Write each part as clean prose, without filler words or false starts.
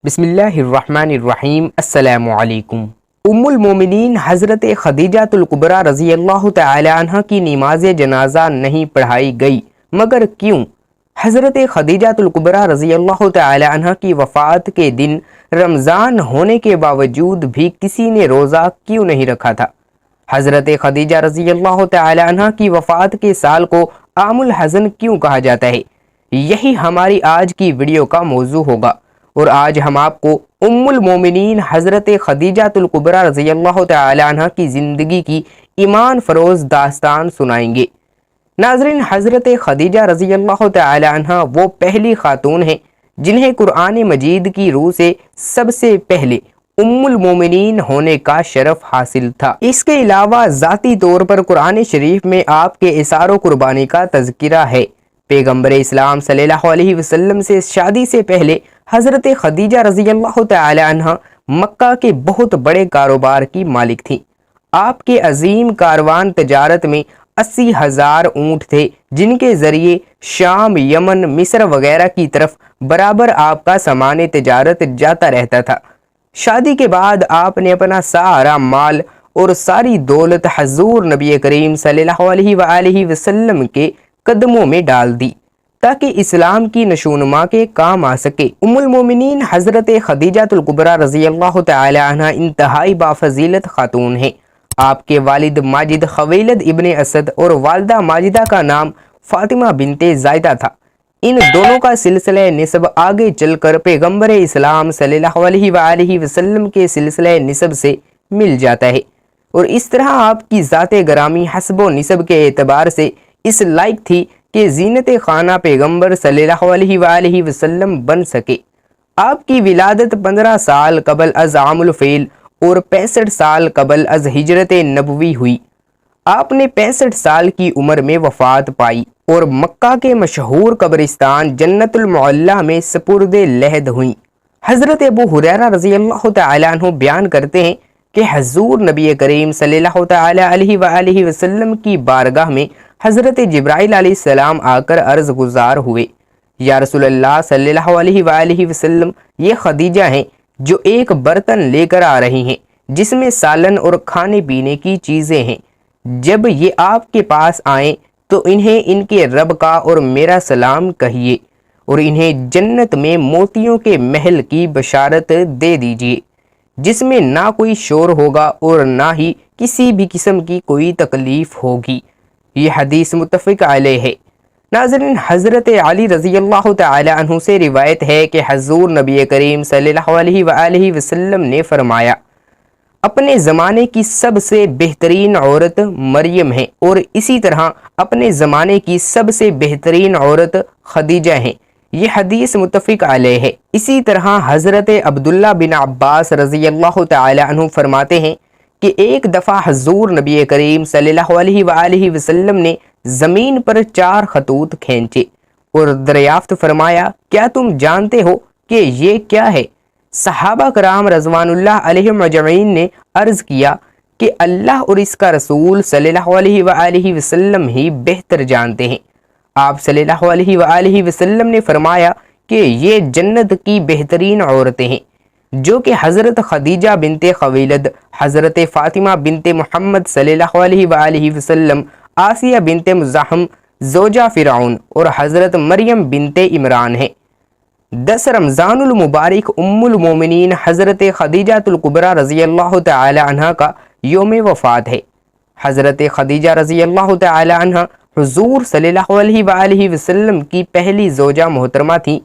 بسم اللہ الرحمن الرحیم۔ السلام علیکم۔ ام المومنین حضرت خدیجہ الکبریٰ رضی اللہ تعالی عنہ کی نماز جنازہ نہیں پڑھائی گئی، مگر کیوں؟ حضرت خدیجہ الکبریٰ رضی اللہ تعالی عنہ کی وفات کے دن رمضان ہونے کے باوجود بھی کسی نے روزہ کیوں نہیں رکھا تھا؟ حضرت خدیجہ رضی اللہ تعالی عنہ کی وفات کے سال کو عام الحزن کیوں کہا جاتا ہے؟ یہی ہماری آج کی ویڈیو کا موضوع ہوگا، اور آج ہم آپ کو ام المومنین حضرت خدیجہ الکبریٰ رضی اللہ تعالی عنہ کی زندگی کی ایمان فروز داستان سنائیں گے۔ ناظرین، حضرت خدیجہ رضی اللہ تعالی عنہ وہ پہلی خاتون ہیں جنہیں قرآن مجید کی روح سے سب سے پہلے ام المومنین ہونے کا شرف حاصل تھا۔ اس کے علاوہ ذاتی طور پر قرآن شریف میں آپ کے اثار و قربانی کا تذکرہ ہے۔ پیغمبر اسلام صلی اللہ علیہ وسلم سے شادی سے پہلے حضرت خدیجہ رضی اللہ تعالی عنہ مکہ کے بہت بڑے کاروبار کی مالک تھیں۔ آپ کے عظیم کاروان تجارت میں 80,000 اونٹ تھے، جن کے ذریعے شام، یمن، مصر وغیرہ کی طرف برابر آپ کا سامان تجارت جاتا رہتا تھا۔ شادی کے بعد آپ نے اپنا سارا مال اور ساری دولت حضور نبی کریم صلی اللہ علیہ وآلہ وسلم کے قدموں میں ڈال دی تاکہ اسلام کی نشوونما کے کام آ سکے۔ ام المومنین حضرت خدیجہ الکبریٰ رضی اللہ تعالی عنہ انتہائی بافضیلت خاتون ہیں۔ آپ کے والد ماجد خویلد ابن اسد اور والدہ ماجدہ کا نام فاطمہ بنت زائدہ تھا۔ ان دونوں کا سلسلہ نسب آگے چل کر پیغمبر اسلام صلی اللہ علیہ وآلہ وسلم کے سلسلہ نسب سے مل جاتا ہے، اور اس طرح آپ کی ذات گرامی حسب و نسب کے اعتبار سے اس لائق تھی کہ زینت خانہ پیغمبر صلی اللہ علیہ وآلہ وسلم بن سکے۔ آپ کی ولادت 15 سال قبل از عام الفیل اور 65 سال قبل از ہجرت نبوی ہوئی۔ آپ نے 65 سال کی عمر میں وفات پائی اور مکہ کے مشہور قبرستان جنت المعلیٰ میں سپرد لحد ہوئیں۔ حضرت ابو ہریرہ رضی اللہ تعالی عنہ بیان کرتے ہیں کہ حضور نبی کریم صلی اللہ تعالی علیہ وآلہ وسلم کی بارگاہ میں حضرت جبرائیل علیہ السلام آ کر عرض گزار ہوئے، یا رسول اللہ صلی اللہ علیہ وآلہ وسلم، یہ خدیجہ ہیں جو ایک برتن لے کر آ رہی ہیں جس میں سالن اور کھانے پینے کی چیزیں ہیں۔ جب یہ آپ کے پاس آئیں تو انہیں ان کے رب کا اور میرا سلام کہیے، اور انہیں جنت میں موتیوں کے محل کی بشارت دے دیجیے، جس میں نہ کوئی شور ہوگا اور نہ ہی کسی بھی قسم کی کوئی تکلیف ہوگی۔ یہ حدیث متفق علیہ ہے۔ ناظرین، حضرت علی رضی اللہ تعالی عنہ سے روایت ہے کہ حضور نبی کریم صلی اللہ علیہ وآلہ وسلم نے فرمایا، اپنے زمانے کی سب سے بہترین عورت مریم ہے، اور اسی طرح اپنے زمانے کی سب سے بہترین عورت خدیجہ ہیں۔ یہ حدیث متفق علیہ ہے۔ اسی طرح حضرت عبداللہ بن عباس رضی اللہ تعالی عنہ فرماتے ہیں کہ ایک دفعہ حضور نبی کریم صلی اللہ علیہ وآلہ وسلم نے زمین پر 4 خطوط کھینچے اور دریافت فرمایا، کیا تم جانتے ہو کہ یہ کیا ہے؟ صحابہ کرام رضوان اللہ علیہم اجمعین نے عرض کیا کہ اللہ اور اس کا رسول صلی اللہ علیہ وآلہ وسلم ہی بہتر جانتے ہیں۔ آپ صلی اللہ علیہ وآلہ وسلم نے فرمایا کہ یہ جنت کی بہترین عورتیں ہیں، جو کہ حضرت خدیجہ بنت خویلد، حضرت فاطمہ بنت محمد صلی اللہ علیہ وآلہ وسلم، آسیہ بنت مزاحم زوجہ فرعون، اور حضرت مریم بنت عمران ہیں۔ 10 رمضان المبارک ام المومنین حضرت خدیجہ الکبریٰ رضی اللہ تعالی عنہ کا یوم وفات ہے۔ حضرت خدیجہ رضی اللہ تعالی عنہ حضور صلی اللہ علیہ وآلہ وسلم کی پہلی زوجہ محترمہ تھیں۔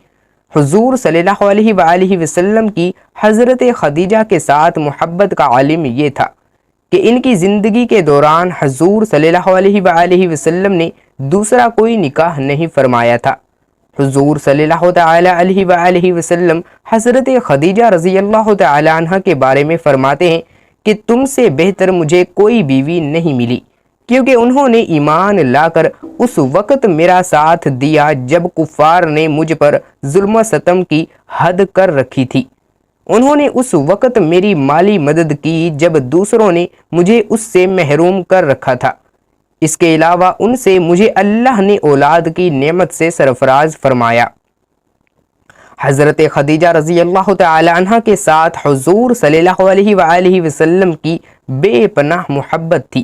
حضور صلی اللہ علیہ وآلہ وسلم کی حضرت خدیجہ کے ساتھ محبت کا علم یہ تھا کہ ان کی زندگی کے دوران حضور صلی اللہ علیہ وآلہ وسلم نے دوسرا کوئی نکاح نہیں فرمایا تھا۔ حضور صلی اللہ تعالی علیہ وآلہ وسلم حضرت خدیجہ رضی اللہ تعالی عنہ کے بارے میں فرماتے ہیں کہ تم سے بہتر مجھے کوئی بیوی نہیں ملی، کیونکہ انہوں نے ایمان لا کر اس وقت میرا ساتھ دیا جب کفار نے مجھ پر ظلم و ستم کی حد کر رکھی تھی۔ انہوں نے اس وقت میری مالی مدد کی جب دوسروں نے مجھے اس سے محروم کر رکھا تھا۔ اس کے علاوہ ان سے مجھے اللہ نے اولاد کی نعمت سے سرفراز فرمایا۔ حضرت خدیجہ رضی اللہ تعالی عنہ کے ساتھ حضور صلی اللہ علیہ وآلہ وسلم کی بے پناہ محبت تھی،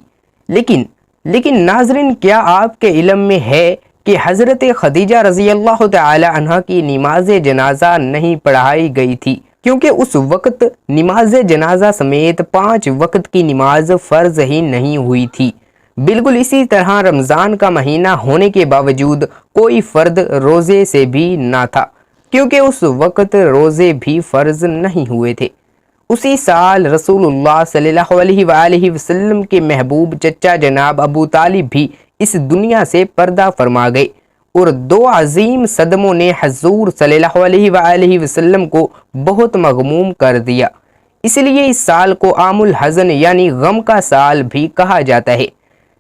لیکن ناظرین، کیا آپ کے علم میں ہے کہ حضرت خدیجہ رضی اللہ تعالی عنہ کی نماز جنازہ نہیں پڑھائی گئی تھی، کیونکہ اس وقت نماز جنازہ سمیت 5 وقت کی نماز فرض ہی نہیں ہوئی تھی۔ بالکل اسی طرح رمضان کا مہینہ ہونے کے باوجود کوئی فرد روزے سے بھی نہ تھا، کیونکہ اس وقت روزے بھی فرض نہیں ہوئے تھے۔ اسی سال رسول اللہ صلی اللہ علیہ وآلہ وسلم کے محبوب چچا جناب ابو طالب بھی اس دنیا سے پردہ فرما گئے، اور 2 عظیم صدموں نے حضور صلی اللہ علیہ وآلہ وسلم کو بہت مغموم کر دیا۔ اس لیے اس سال کو عام الحزن یعنی غم کا سال بھی کہا جاتا ہے۔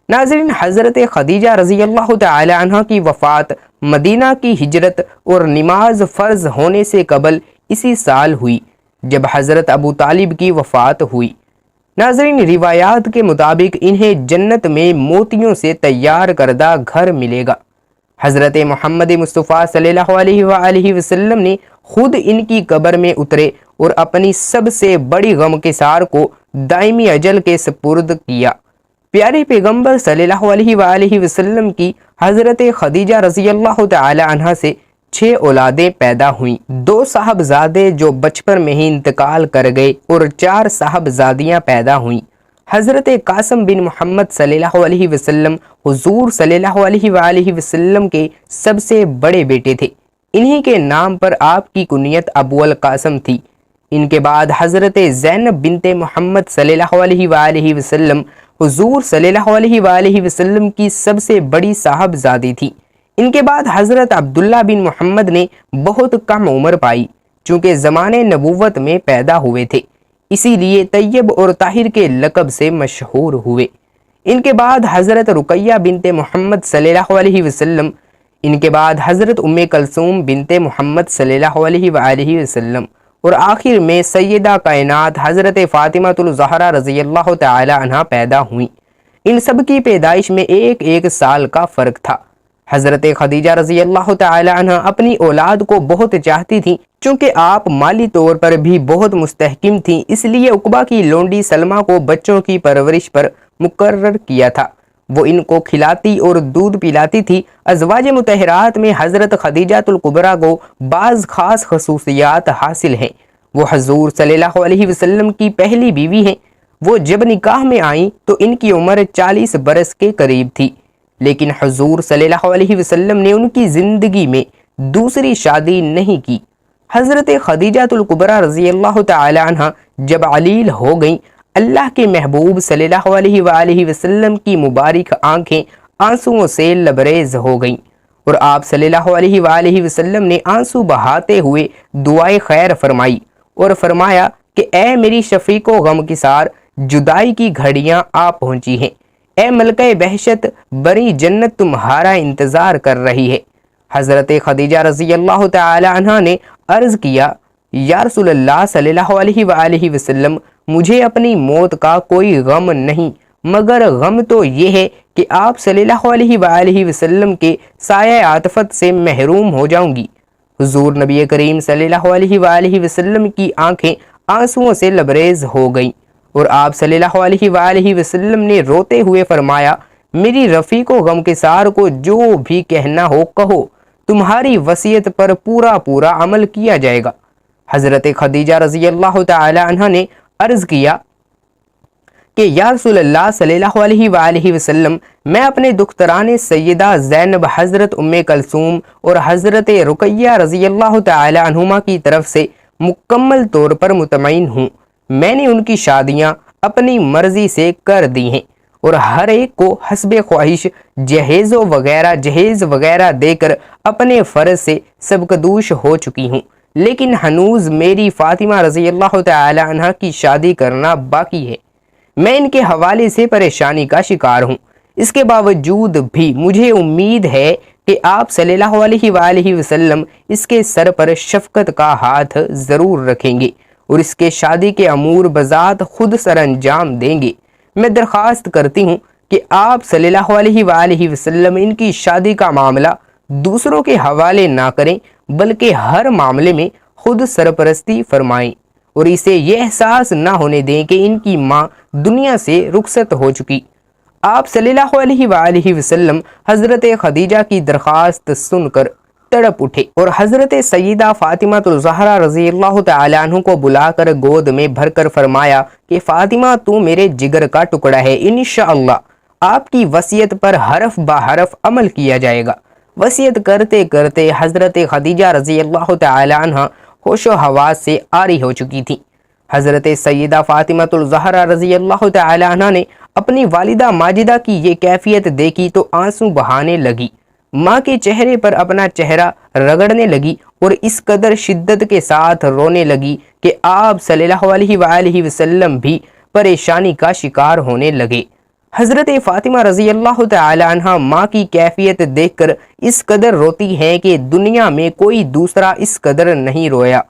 ناظرین، حضرت خدیجہ رضی اللہ تعالی عنہ کی وفات مدینہ کی ہجرت اور نماز فرض ہونے سے قبل اسی سال ہوئی جب حضرت ابو طالب کی وفات ہوئی۔ ناظرین، روایات کے مطابق انہیں جنت میں موتیوں سے تیار کردہ گھر ملے گا۔ حضرت محمد مصطفیٰ صلی اللہ علیہ وآلہ وسلم نے خود ان کی قبر میں اترے اور اپنی سب سے بڑی غم کے سار کو دائمی اجل کے سپرد کیا۔ پیارے پیغمبر صلی اللہ علیہ وآلہ وسلم کی حضرت خدیجہ رضی اللہ تعالی عنہ سے 6 اولادیں پیدا ہوئیں، 2 صاحبزادے جو بچپن میں ہی انتقال کر گئے اور 4 صاحبزادیاں پیدا ہوئیں۔ حضرت قاسم بن محمد صلی اللہ علیہ وسلم حضور صلی اللہ علیہ وآلہ وسلم کے سب سے بڑے بیٹے تھے، انہی کے نام پر آپ کی کنیت ابو القاسم تھی۔ ان کے بعد حضرت زینب بنت محمد صلی اللہ علیہ وآلہ وسلم حضور صلی اللہ علیہ وآلہ وسلم کی سب سے بڑی صاحبزادی تھی۔ ان کے بعد حضرت عبداللہ بن محمد نے بہت کم عمر پائی، چونکہ زمانے نبوت میں پیدا ہوئے تھے، اسی لیے طیب اور طاہر کے لقب سے مشہور ہوئے۔ ان کے بعد حضرت رقیہ بنت محمد صلی اللہ علیہ وسلم، ان کے بعد حضرت ام کلثوم بنت محمد صلی اللہ علیہ وآلہ وسلم، اور آخر میں سیدہ کائنات حضرت فاطمہ الزہرا رضی اللہ تعالی عنہ پیدا ہوئیں۔ ان سب کی پیدائش میں ایک سال کا فرق تھا۔ حضرت خدیجہ رضی اللہ تعالی عنہ اپنی اولاد کو بہت چاہتی تھیں، چونکہ آپ مالی طور پر بھی بہت مستحکم تھیں، اس لیے عقبہ کی لونڈی سلمہ کو بچوں کی پرورش پر مقرر کیا تھا۔ وہ ان کو کھلاتی اور دودھ پلاتی تھی۔ ازواج مطہرات میں حضرت خدیجہ الکبریٰ کو بعض خاص خصوصیات حاصل ہیں۔ وہ حضور صلی اللہ علیہ وسلم کی پہلی بیوی ہیں۔ وہ جب نکاح میں آئیں تو ان کی عمر 40 برس کے قریب تھی، لیکن حضور صلی اللہ علیہ وسلم نے ان کی زندگی میں دوسری شادی نہیں کی۔ حضرت خدیجہ الکبریٰ رضی اللہ تعالی عنہ جب علیل ہو گئیں، اللہ کے محبوب صلی اللہ علیہ وآلہ وسلم کی مبارک آنکھیں آنسوؤں سے لبریز ہو گئیں، اور آپ صلی اللہ علیہ وآلہ وسلم نے آنسو بہاتے ہوئے دعائے خیر فرمائی اور فرمایا کہ اے میری شفیق و غم کسار، جدائی کی گھڑیاں آ پہنچی ہیں، اے ملکہ بہشت، بری جنت تمہارا انتظار کر رہی ہے۔ حضرت خدیجہ رضی اللہ تعالی عنہ نے عرض کیا، یا رسول اللہ صلی اللہ علیہ وآلہ وسلم، مجھے اپنی موت کا کوئی غم نہیں، مگر غم تو یہ ہے کہ آپ صلی اللہ علیہ وآلہ وسلم کے سایہ عاطفت سے محروم ہو جاؤں گی۔ حضور نبی کریم صلی اللہ علیہ وآلہ وسلم کی آنکھیں آنسوؤں سے لبریز ہو گئیں، اور آپ صلی اللہ علیہ وآلہ وسلم نے روتے ہوئے فرمایا، میری رفیق و غم کے سار کو جو بھی کہنا ہو کہو، تمہاری وصیت پر پورا عمل کیا جائے گا۔ حضرت خدیجہ رضی اللہ تعالی عنہ نے عرض کیا کہ یا رسول اللہ صلی اللہ علیہ وآلہ وسلم، میں اپنے دختران سیدہ زینب، حضرت ام کلثوم اور حضرت رقیہ رضی اللہ تعالی عنہما کی طرف سے مکمل طور پر مطمئن ہوں۔ میں نے ان کی شادیاں اپنی مرضی سے کر دی ہیں، اور ہر ایک کو حسب خواہش جہیز وغیرہ دے کر اپنے فرض سے سبکدوش ہو چکی ہوں، لیکن ہنوز میری فاطمہ رضی اللہ تعالی عنہ کی شادی کرنا باقی ہے۔ میں ان کے حوالے سے پریشانی کا شکار ہوں، اس کے باوجود بھی مجھے امید ہے کہ آپ صلی اللہ علیہ وآلہ وسلم اس کے سر پر شفقت کا ہاتھ ضرور رکھیں گے اور اس کے شادی کے امور بذات خود سر انجام دیں گے۔ میں درخواست کرتی ہوں کہ آپ صلی اللہ علیہ وآلہ وسلم ان کی شادی کا معاملہ دوسروں کے حوالے نہ کریں، بلکہ ہر معاملے میں خود سرپرستی فرمائیں اور اسے یہ احساس نہ ہونے دیں کہ ان کی ماں دنیا سے رخصت ہو چکی۔ آپ صلی اللہ علیہ وآلہ وسلم حضرت خدیجہ کی درخواست سن کر تڑپ اٹھے اور حضرت سیدہ فاطمہ الزہرا رضی اللہ تعالی عنہ کو بلا کر گود میں بھر کر فرمایا کہ فاطمہ تو میرے جگر کا ٹکڑا ہے، انشاءاللہ آپ کی وصیت پر حرف بہ حرف عمل کیا جائے گا۔ وصیت کرتے کرتے حضرت خدیجہ رضی اللہ تعالی عنہ ہوش و حواس سے عاری ہو چکی تھی۔ حضرت سیدہ فاطمہ الزہرا رضی اللہ تعالی عنہ نے اپنی والدہ ماجدہ کی یہ کیفیت دیکھی تو آنسو بہانے لگی، ماں کے چہرے پر اپنا چہرہ رگڑنے لگی اور اس قدر شدت کے ساتھ رونے لگی کہ آپ صلی اللہ علیہ وآلہ وسلم بھی پریشانی کا شکار ہونے لگے۔ حضرت فاطمہ رضی اللہ تعالی عنہ ماں کی کیفیت دیکھ کر اس قدر روتی ہیں کہ دنیا میں کوئی دوسرا اس قدر نہیں رویا۔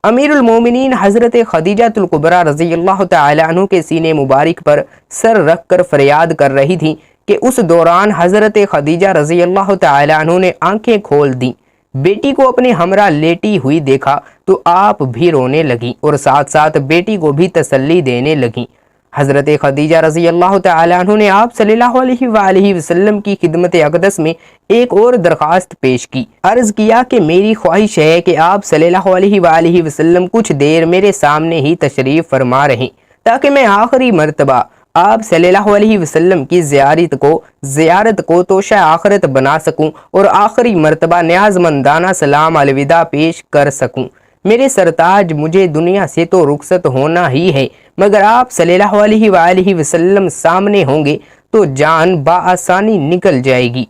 امیر المومنین حضرت خدیجہ الکبریٰ رضی اللہ تعالی عنہ کے سینے مبارک پر سر رکھ کر فریاد کر رہی تھی کہ اس دوران حضرت خدیجہ رضی اللہ تعالی عنہ نے آنکھیں کھول دیں، بیٹی کو اپنے ہمراہ لیٹی ہوئی دیکھا تو آپ بھی رونے لگیں اور ساتھ ساتھ بیٹی کو بھی تسلی دینے لگیں۔ حضرت خدیجہ رضی اللہ تعالی عنہ نے آپ صلی اللہ علیہ وآلہ وسلم کی خدمت اقدس میں ایک اور درخواست پیش کی، عرض کیا کہ میری خواہش ہے کہ آپ صلی اللہ علیہ وآلہ وسلم کچھ دیر میرے سامنے ہی تشریف فرما رہیں تاکہ میں آخری مرتبہ آپ صلی اللہ علیہ وسلم کی زیارت کو توشہ آخرت بنا سکوں اور آخری مرتبہ نیاز مندانہ سلام الوداع پیش کر سکوں۔ میرے سرتاج، مجھے دنیا سے تو رخصت ہونا ہی ہے، مگر آپ صلی اللہ علیہ وآلہ وسلم سامنے ہوں گے تو جان بآسانی نکل جائے گی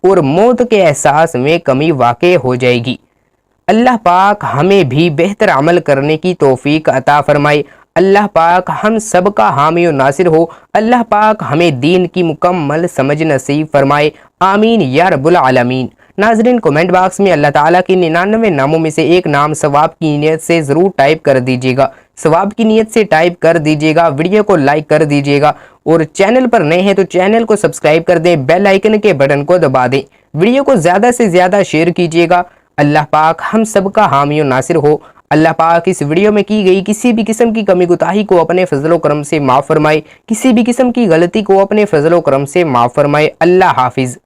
اور موت کے احساس میں کمی واقع ہو جائے گی۔ اللہ پاک ہمیں بھی بہتر عمل کرنے کی توفیق عطا فرمائے۔ اللہ پاک ہم سب کا حامی و ناصر ہو۔ اللہ پاک ہمیں دین کی مکمل سمجھ نصیب فرمائے، آمین یا رب العالمین۔ ناظرین، کومنٹ باکس میں اللہ تعالیٰ کی 99 ناموں میں سے ایک نام ثواب کی نیت سے ضرور ٹائپ کر دیجیے گا۔ ثواب کی نیت سے ٹائپ کر دیجیے گا، ویڈیو کو لائک کر دیجیے گا اور چینل پر نئے ہیں تو چینل کو سبسکرائب کر دیں، بیل آئیکن کے بٹن کو دبا دیں، ویڈیو کو زیادہ سے زیادہ شیئر کیجیے گا۔ اللہ پاک ہم سب کا حامی و ناصر ہو۔ اللہ پاک اس ویڈیو میں کی گئی کسی بھی قسم کی کمی کوتاہی کو اپنے فضل و کرم سے معاف فرمائے، کسی بھی قسم کی غلطی کو اپنے فضل و کرم سے معاف فرمائے۔ اللہ حافظ۔